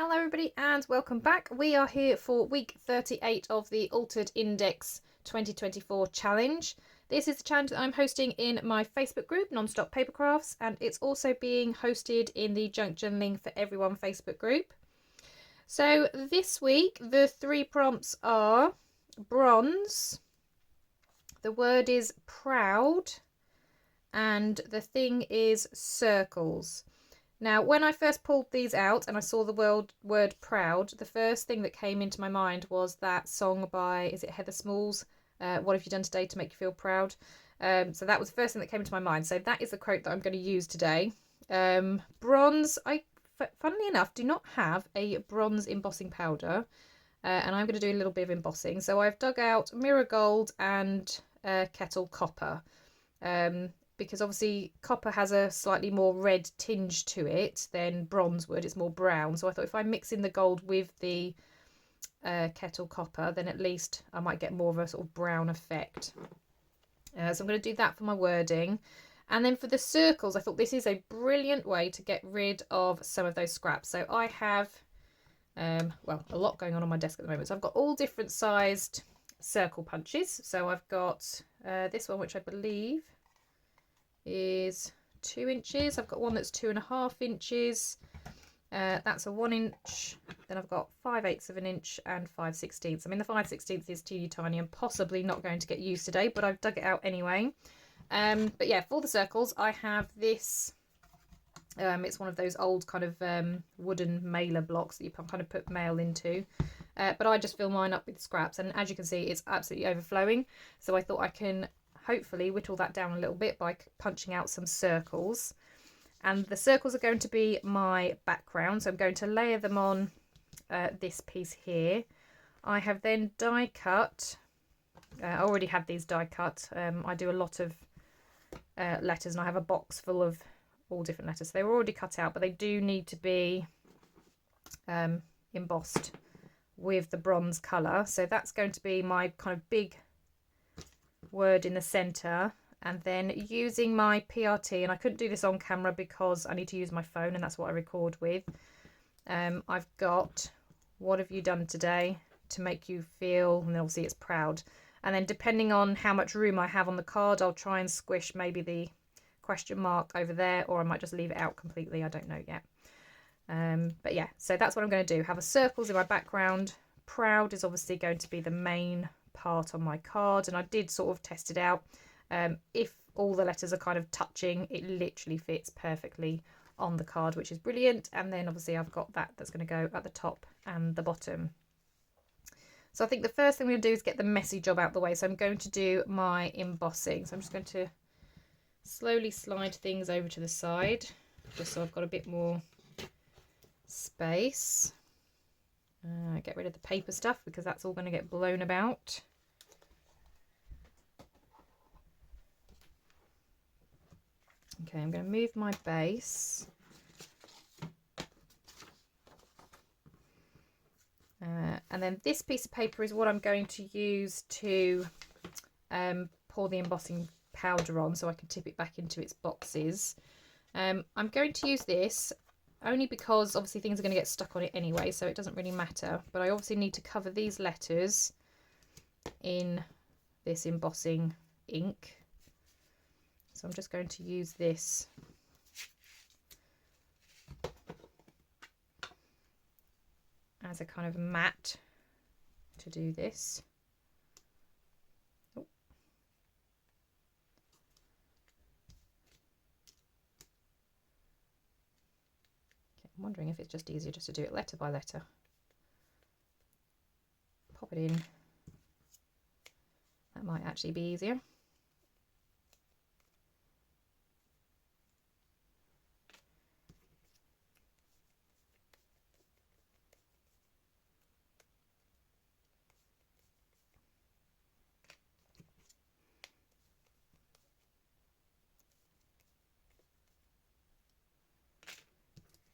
Hello everybody and welcome back. We are here for week 38 of the Altered Index 2024 challenge. This is the challenge that I'm hosting in my Facebook group, Nonstop Papercrafts, and it's also being hosted in the Junk Journaling for Everyone Facebook group. So this week the three prompts are bronze, the word is proud, and the thing is circles. Now, when I first pulled these out and I saw the word proud, the first thing that came into my mind was that song by, is it Heather Smalls? What have you done today to make you feel proud? So that was the first thing that came into my mind. So that is the quote that I'm going to use today. Bronze, I, funnily enough, do not have a bronze embossing powder. And I'm going to do a little bit of embossing. So I've dug out Mirror Gold and Kettle Copper. Because obviously copper has a slightly more red tinge to it than bronze would. It's more brown. So I thought if I mix in the gold with the kettle copper, then at least I might get more of a sort of brown effect. So I'm going to do that for my wording. And then for the circles, I thought this is a brilliant way to get rid of some of those scraps. So I have, well, a lot going on my desk at the moment. So I've got all different sized circle punches. So I've got this one, which I believe is 2 inches. I've got one that's 2.5 inches. That's a 1 inch. Then I've got 5/8 of an inch and 5/16. I mean, the 5/16 is teeny tiny and possibly not going to get used today, but I've dug it out anyway. But yeah, for the circles, I have this. It's one of those old kind of wooden mailer blocks that you kind of put mail into. But I just fill mine up with scraps, and as you can see, it's absolutely overflowing. So I thought I can hopefully whittle that down a little bit by punching out some circles. And the circles are going to be my background, so I'm going to layer them on this piece here. I have then die cut. I already have these die cut. I do a lot of letters, and I have a box full of all different letters. They were already cut out, but they do need to be embossed with the bronze colour. So that's going to be my kind of big word in the centre, and then using my PRT, and I couldn't do this on camera because I need to use my phone and that's what I record with. I've got what have you done today to make you feel, and obviously it's proud, and then depending on how much room I have on the card, I'll try and squish maybe the question mark over there, or I might just leave it out completely. I don't know yet. But yeah, so that's what I'm going to do. Have a circles in my background. Proud is obviously going to be the main part on my card, and I did sort of test it out. If all the letters are kind of touching, it literally fits perfectly on the card, which is brilliant. And then obviously I've got that's going to go at the top and the bottom. So I think the first thing we're going to do is get the messy job out the way. So I'm going to do my embossing. So I'm just going to slowly slide things over to the side, just so I've got a bit more space. Get rid of the paper stuff because that's all going to get blown about. Okay, I'm going to move my base. And then this piece of paper is what I'm going to use to pour the embossing powder on, so I can tip it back into its boxes. I'm going to use this only because obviously things are going to get stuck on it anyway, so it doesn't really matter. But I obviously need to cover these letters in this embossing ink. So I'm just going to use this as a kind of mat to do this. Oh. Okay, I'm wondering if it's just easier just to do it letter by letter. Pop it in. That might actually be easier.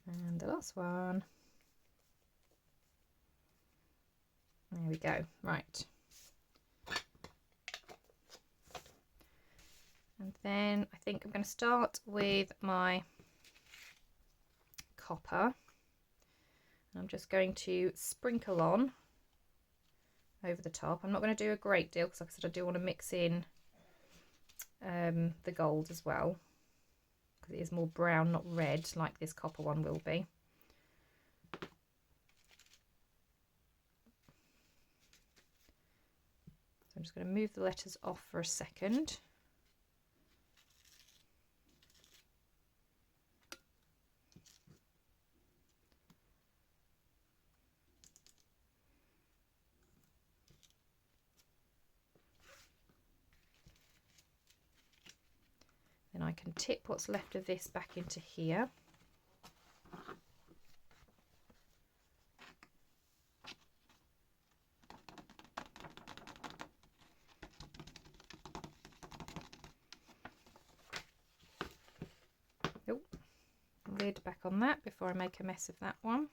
And the last one. There we go. Right. And then I think I'm going to start with my copper. I'm just going to sprinkle on over the top. I'm not going to do a great deal because, like I said, I do want to mix in the gold as well, because it is more brown, not red, like this copper one will be. So I'm just going to move the letters off for a second. Then I can tip what's left of this back into here. Oh, lid back on that before I make a mess of that one.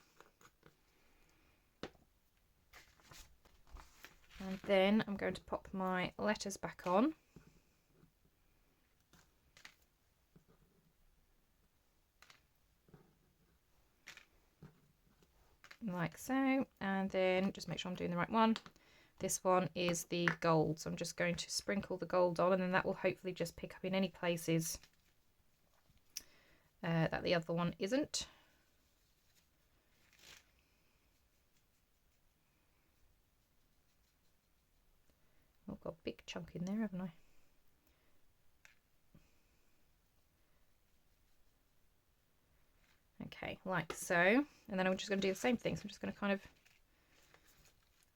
And then I'm going to pop my letters back on. Like so, and then just make sure I'm doing the right one. This one is the gold, so I'm just going to sprinkle the gold on, and then that will hopefully just pick up in any places that the other one isn't. Oh, I've got a big chunk in there, haven't I? Okay, like so, and then I'm just going to do the same thing. So I'm just going to kind of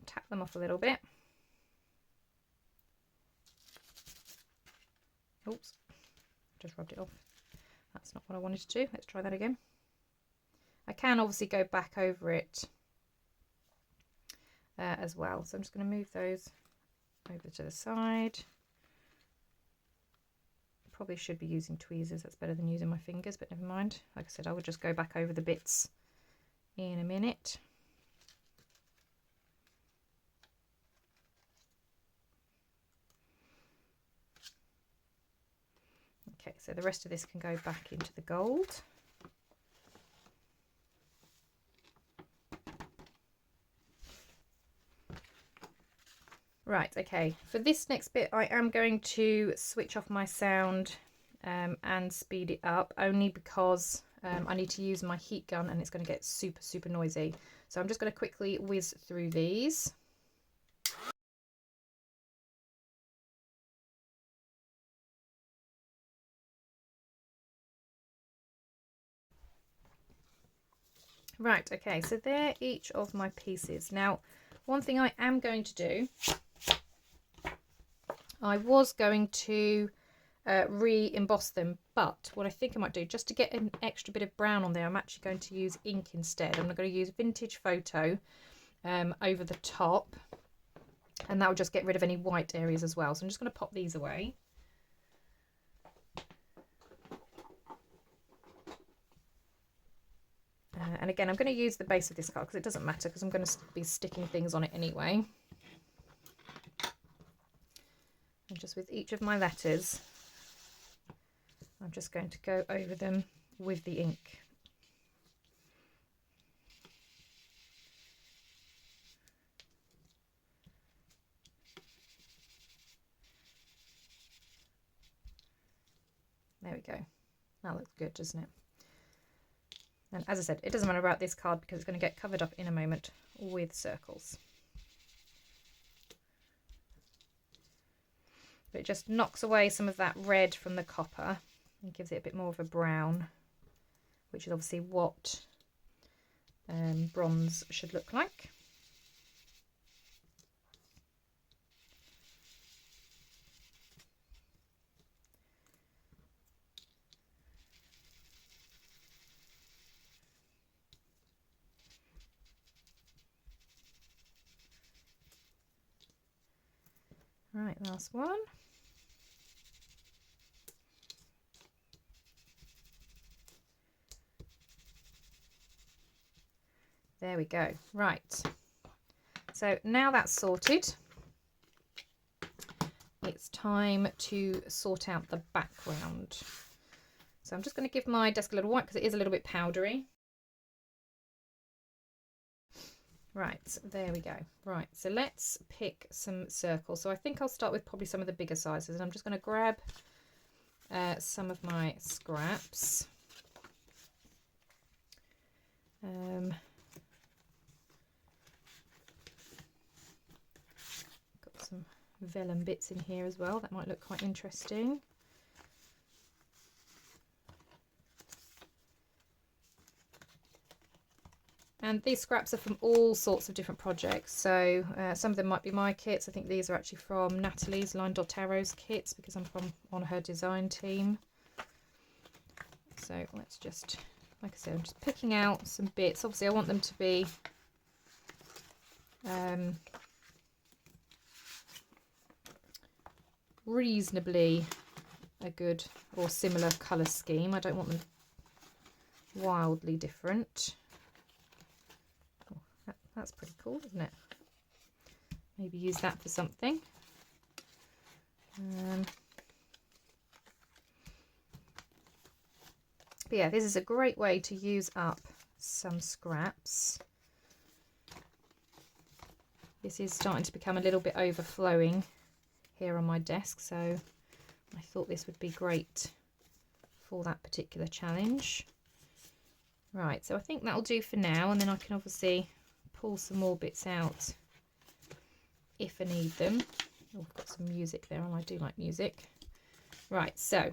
tap them off a little bit. Oops, just rubbed it off. That's not what I wanted to do. Let's try that again. I can obviously go back over it as well. So I'm just going to move those over to the side. Probably should be using tweezers, that's better than using my fingers, but never mind. Like I said, I will just go back over the bits in a minute. Okay, so the rest of this can go back into the gold. Right, okay, for this next bit I am going to switch off my sound and speed it up, only because I need to use my heat gun and it's going to get super noisy. So I'm just going to quickly whiz through these. Right, okay, so they're each of my pieces. Now, one thing I am going to do, I was going to re-emboss them, but what I think I might do, just to get an extra bit of brown on there, I'm actually going to use ink instead. I'm going to use Vintage Photo over the top, and that will just get rid of any white areas as well. So I'm just going to pop these away. And again, I'm going to use the base of this card because it doesn't matter, because I'm going to be sticking things on it anyway. And just with each of my letters, I'm just going to go over them with the ink. There we go. That looks good, doesn't it? And as I said, it doesn't matter about this card because it's going to get covered up in a moment with circles. But it just knocks away some of that red from the copper and gives it a bit more of a brown, which is obviously what bronze should look like. Right, last one. There we go. Right. So now that's sorted, it's time to sort out the background. So I'm just going to give my desk a little wipe because it is a little bit powdery. Right, there we go. Right, so let's pick some circles. So I think I'll start with probably some of the bigger sizes. And I'm just going to grab some of my scraps. Got some vellum bits in here as well. That might look quite interesting. And these scraps are from all sorts of different projects. So some of them might be my kits. I think these are actually from Natalie's Line Dot Arrows kits because I'm on her design team. So let's just, like I said, I'm just picking out some bits. Obviously I want them to be reasonably a good or similar colour scheme. I don't want them wildly different. That's pretty cool, isn't it? Maybe use that for something. But yeah, this is a great way to use up some scraps. This is starting to become a little bit overflowing here on my desk, so I thought this would be great for that particular challenge. Right, so I think that'll do for now, and then I can obviously pull some more bits out if I need them. Oh, I've got some music there, and I do like music. Right, so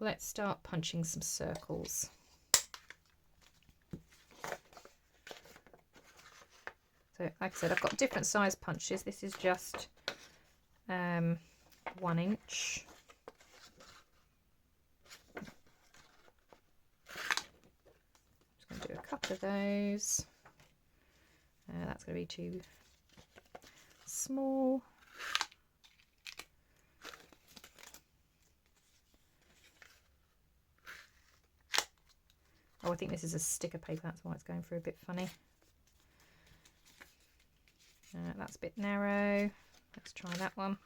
let's start punching some circles. So like I said, I've got different size punches. This is just 1 inch. Just going to do a couple of those. That's going to be too small. Oh, I think this is a sticker paper, that's why it's going through a bit funny. That's a bit narrow. Let's try that one.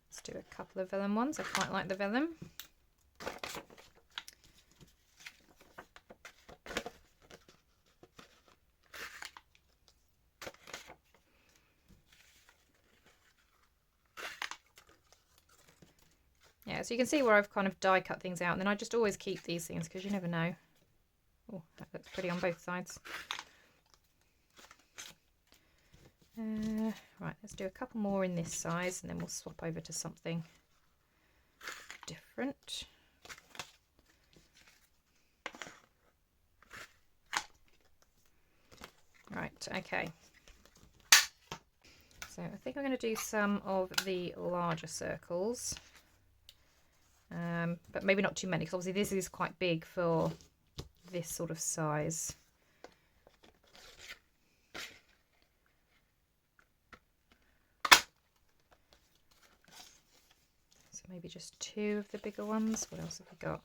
Let's do a couple of vellum ones. I quite like the vellum. Yeah, so you can see where I've kind of die cut things out, and then I just always keep these things because you never know. Oh, that looks pretty on both sides. Right, let's do a couple more in this size, and then we'll swap over to something different. Right, okay. So I think I'm going to do some of the larger circles. But maybe not too many, because obviously this is quite big for this sort of size. So maybe just 2 of the bigger ones. What else have we got?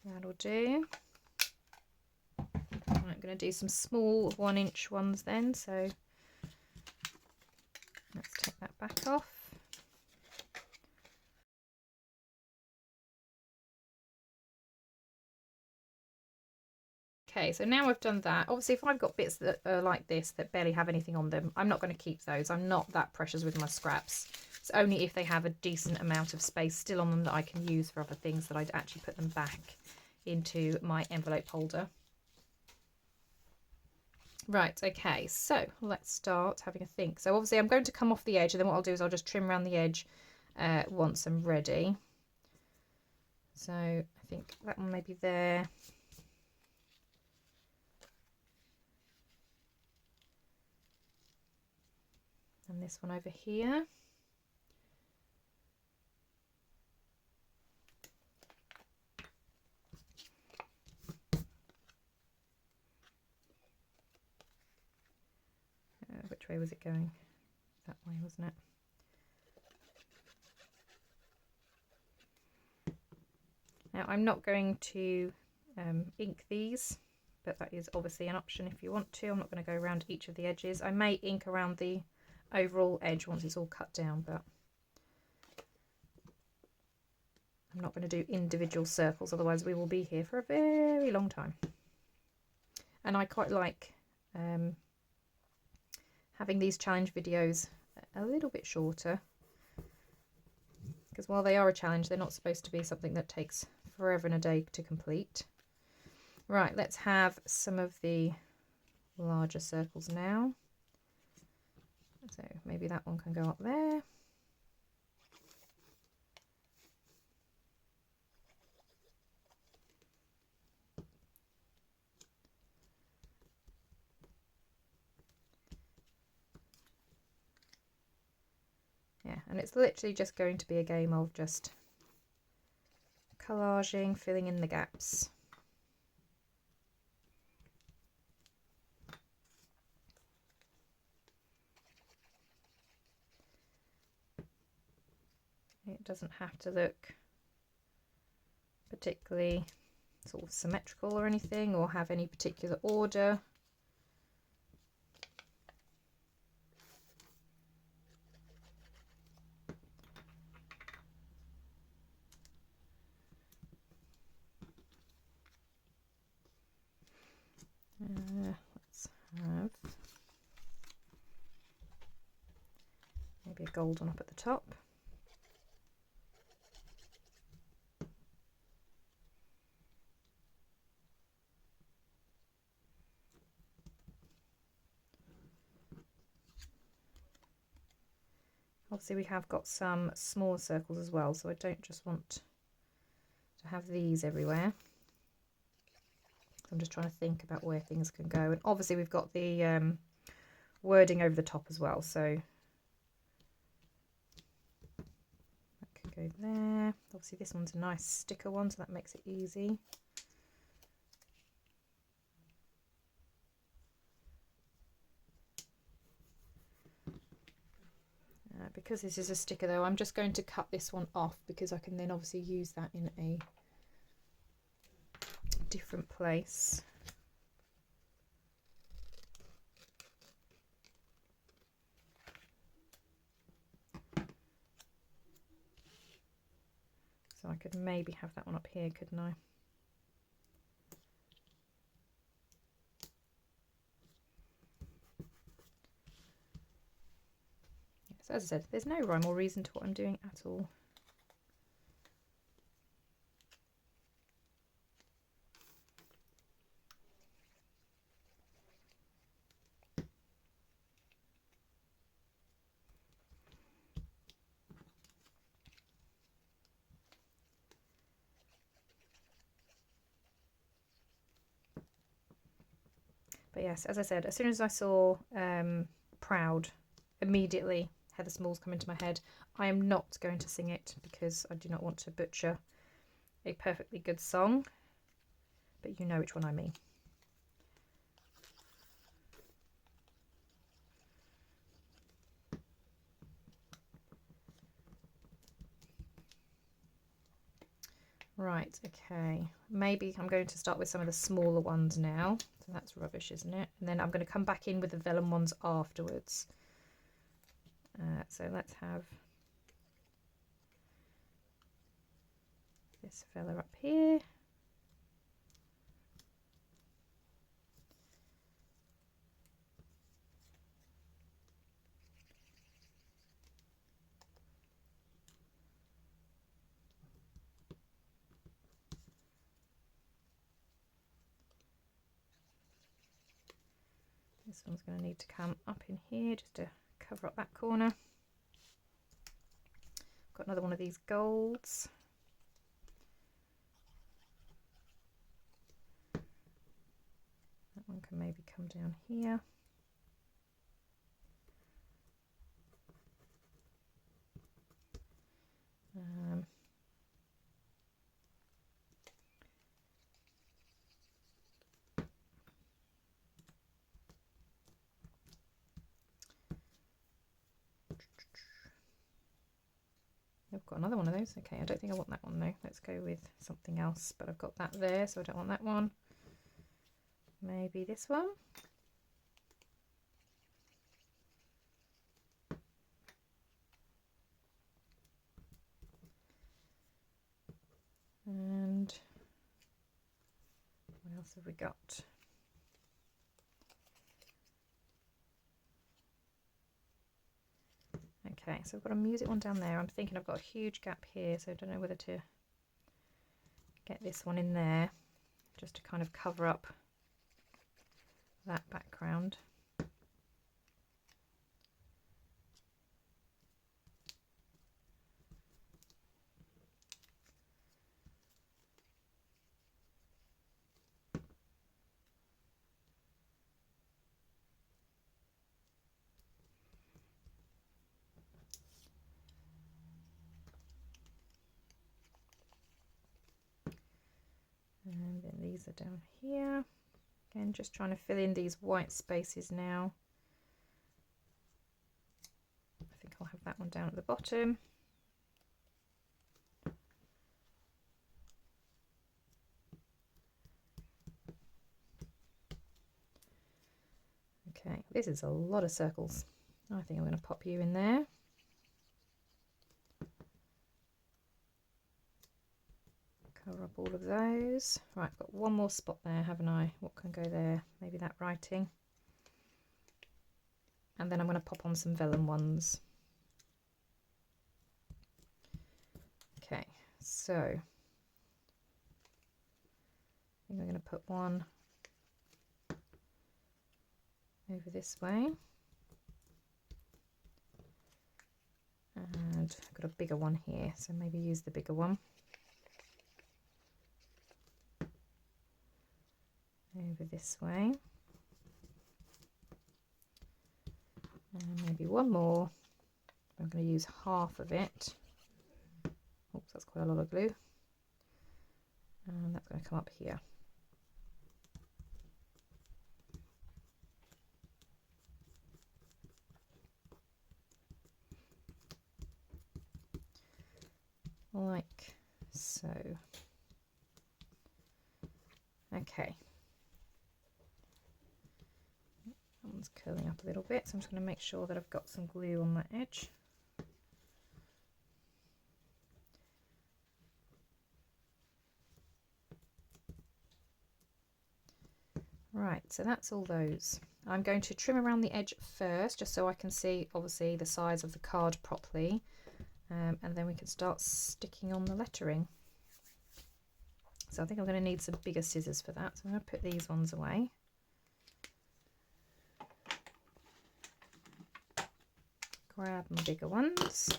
That'll do. I'm going to do some small 1 inch ones then, so let's take that back off. Okay, so now I've done that. Obviously, if I've got bits that are like this that barely have anything on them, I'm not going to keep those. I'm not that precious with my scraps. It's only if they have a decent amount of space still on them that I can use for other things that I'd actually put them back into my envelope holder. Right, okay, so let's start having a think. So obviously I'm going to come off the edge, and then what I'll do is I'll just trim around the edge once I'm ready. So I think that one may be there. And this one over here. Which way was it going? That way, wasn't it? Now I'm not going to ink these, but that is obviously an option if you want to. I'm not going to go around each of the edges. I may ink around the overall edge once it's all cut down, but I'm not going to do individual circles, otherwise we will be here for a very long time. And I quite like having these challenge videos a little bit shorter, because while they are a challenge, they're not supposed to be something that takes forever and a day to complete. Right, let's have some of the larger circles now. So maybe that one can go up there. Yeah, and it's literally just going to be a game of just collaging, filling in the gaps. It doesn't have to look particularly sort of symmetrical or anything, or have any particular order. Let's have maybe a gold one up at the top. Obviously we have got some smaller circles as well, so I don't just want to have these everywhere. I'm just trying to think about where things can go. And obviously we've got the wording over the top as well, so that can go there. Obviously this one's a nice sticker one, so that makes it easy. Because this is a sticker though, I'm just going to cut this one off, because I can then obviously use that in a different place. So I could maybe have that one up here, couldn't I? So as I said, there's no rhyme or reason to what I'm doing at all. But yes, as I said, as soon as I saw Proud, immediately Heather Smalls come into my head. I am not going to sing it because I do not want to butcher a perfectly good song, but you know which one I mean. Right, okay, maybe I'm going to start with some of the smaller ones now. So that's rubbish, isn't it? And then I'm going to come back in with the vellum ones afterwards. So let's have this fella up here. This one's going to need to come up in here just to cover up that corner. Got another one of these golds. That one can maybe come down here. I've got another one of those. Okay, I don't think I want that one though. Let's go with something else, but I've got that there, so I don't want that one. Maybe this one. And what else have we got? Okay, so I've got a music one down there. I'm thinking I've got a huge gap here, so I don't know whether to get this one in there just to kind of cover up that background. And then these are down here. Again, just trying to fill in these white spaces now. I think I'll have that one down at the bottom. Okay, this is a lot of circles. I think I'm going to pop you in there. Cover up all of those. Right, I've got one more spot there, haven't I? What can go there? Maybe that writing. And then I'm going to pop on some vellum ones. Okay, so I think I'm going to put one over this way. And I've got a bigger one here, so maybe use the bigger one. Over this way. And maybe one more. I'm going to use half of it. Oops, that's quite a lot of glue. And that's going to come up here. Like so. Okay. That one's curling up a little bit, so I'm just going to make sure that I've got some glue on that edge. Right, so that's all those. I'm going to trim around the edge first, just so I can see obviously the size of the card properly, and then we can start sticking on the lettering. So I think I'm going to need some bigger scissors for that, so I'm going to put these ones away. Grab my bigger ones.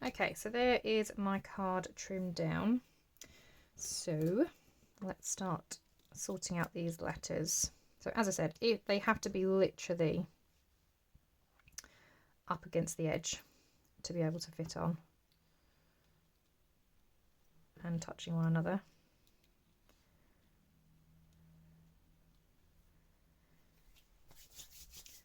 Okay, so there is my card trimmed down. So let's start sorting out these letters. So as I said, they have to be literally up against the edge to be able to fit on and touching one another.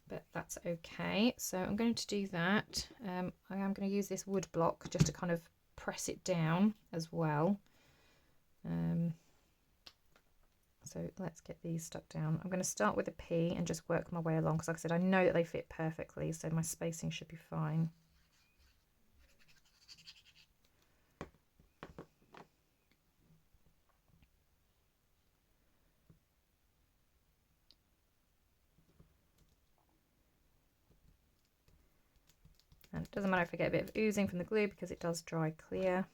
But that's okay. So I'm going to do that. I am going to use this wood block just to kind of press it down as well. So let's get these stuck down. I'm going to start with a P and just work my way along, because like I said, I know that they fit perfectly, so my spacing should be fine. And it doesn't matter if I get a bit of oozing from the glue, because it does dry clear.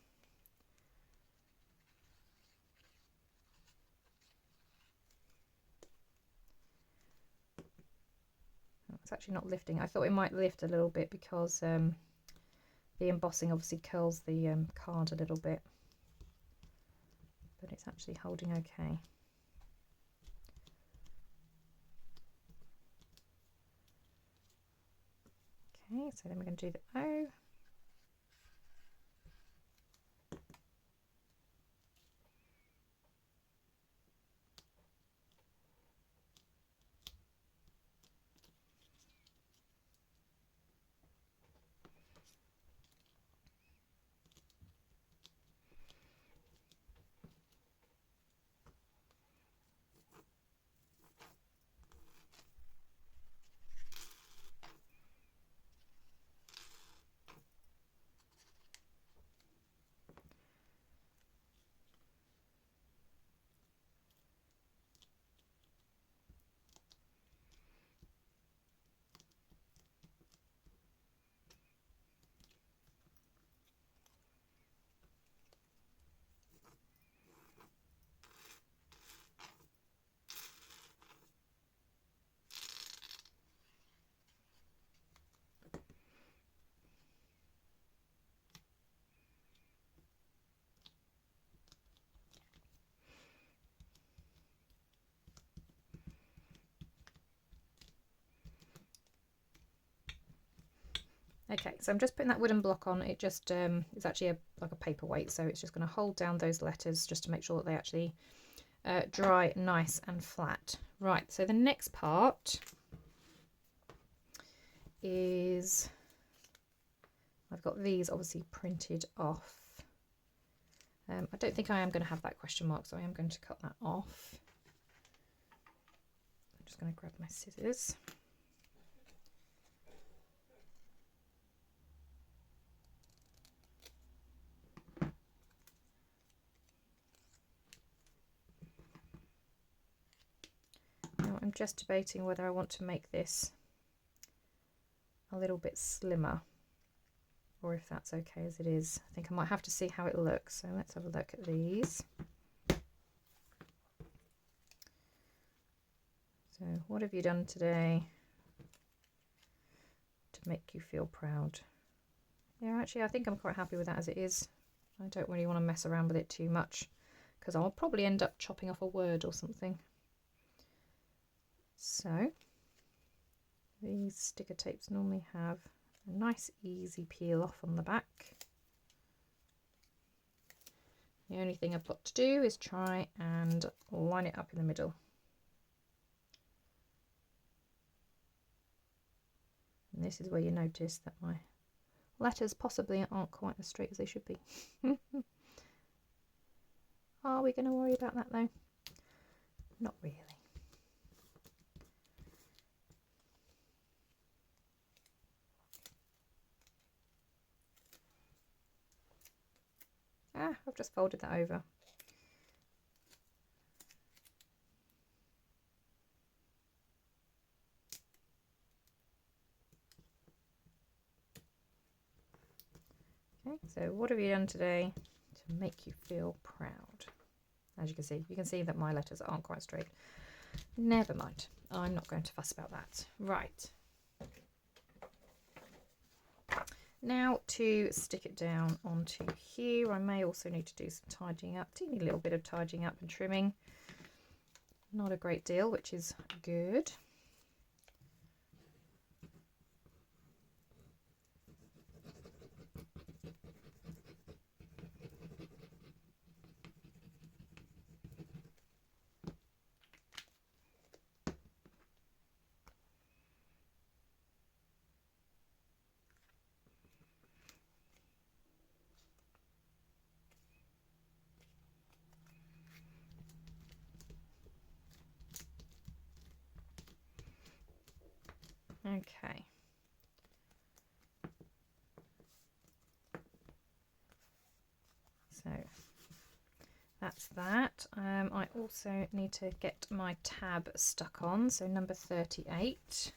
It's actually not lifting. I thought it might lift a little bit because the embossing obviously curls the card a little bit, but it's actually holding okay. Okay, so then we're going to do the O. Okay, so I'm just putting that wooden block on. It just is actually like a paperweight, so it's just going to hold down those letters just to make sure that they actually dry nice and flat. Right, so the next part is, I've got these obviously printed off. I don't think I am going to have that question mark, so I am going to cut that off. I'm just going to grab my scissors. Now I'm just debating whether I want to make this a little bit slimmer, or if that's okay as it is. I think I might have to see how it looks. So let's have a look at these. So what have you done today to make you feel proud? Yeah, actually I think I'm quite happy with that as it is. I don't really want to mess around with it too much because I'll probably end up chopping off a word or something. So these sticker tapes normally have a nice easy peel off on the back. The only thing I've got to do is try and line it up in the middle. And this is where you notice that my letters possibly aren't quite as straight as they should be. Are we going to worry about that though? Not really. Ah, I've just folded that over. Okay, so what have you done today to make you feel proud? As you can see that my letters aren't quite straight. Never mind, I'm not going to fuss about that. Right. Now to stick it down onto here, I may also need to do some tidying up, teeny little bit of tidying up and trimming. Not a great deal, which is good. Okay. So that's that. I also need to get my tab stuck on, so number 38,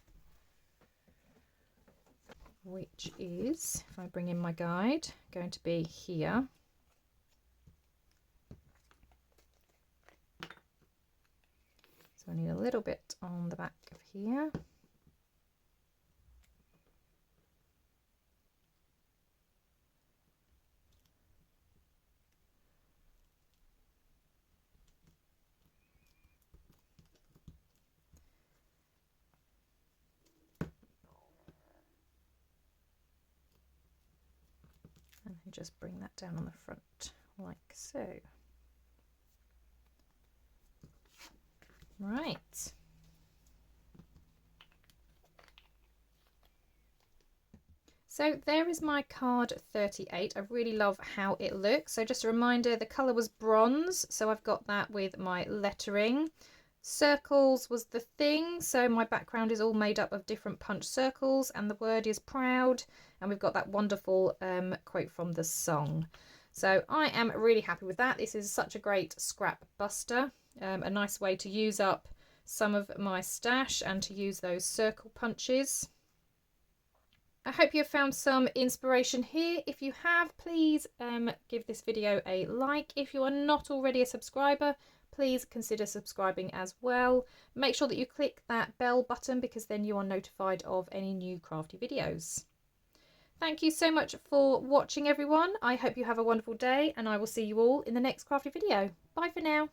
which is, if I bring in my guide, going to be here. So I need a little bit on the back of here. And then just bring that down on the front like so. Right. So there is my card 38. I really love how it looks. So just a reminder, the colour was bronze, so I've got that with my lettering. Circles was the thing, so my background is all made up of different punch circles, and the word is proud, and we've got that wonderful quote from the song. So I am really happy with that. This is such a great scrap buster, a nice way to use up some of my stash and to use those circle punches. I hope you have found some inspiration here. If you have, please give this video a like. If you are not already a subscriber, please consider subscribing as well. Make sure that you click that bell button because then you are notified of any new crafty videos. Thank you so much for watching, everyone. I hope you have a wonderful day, and I will see you all in the next crafty video. Bye for now.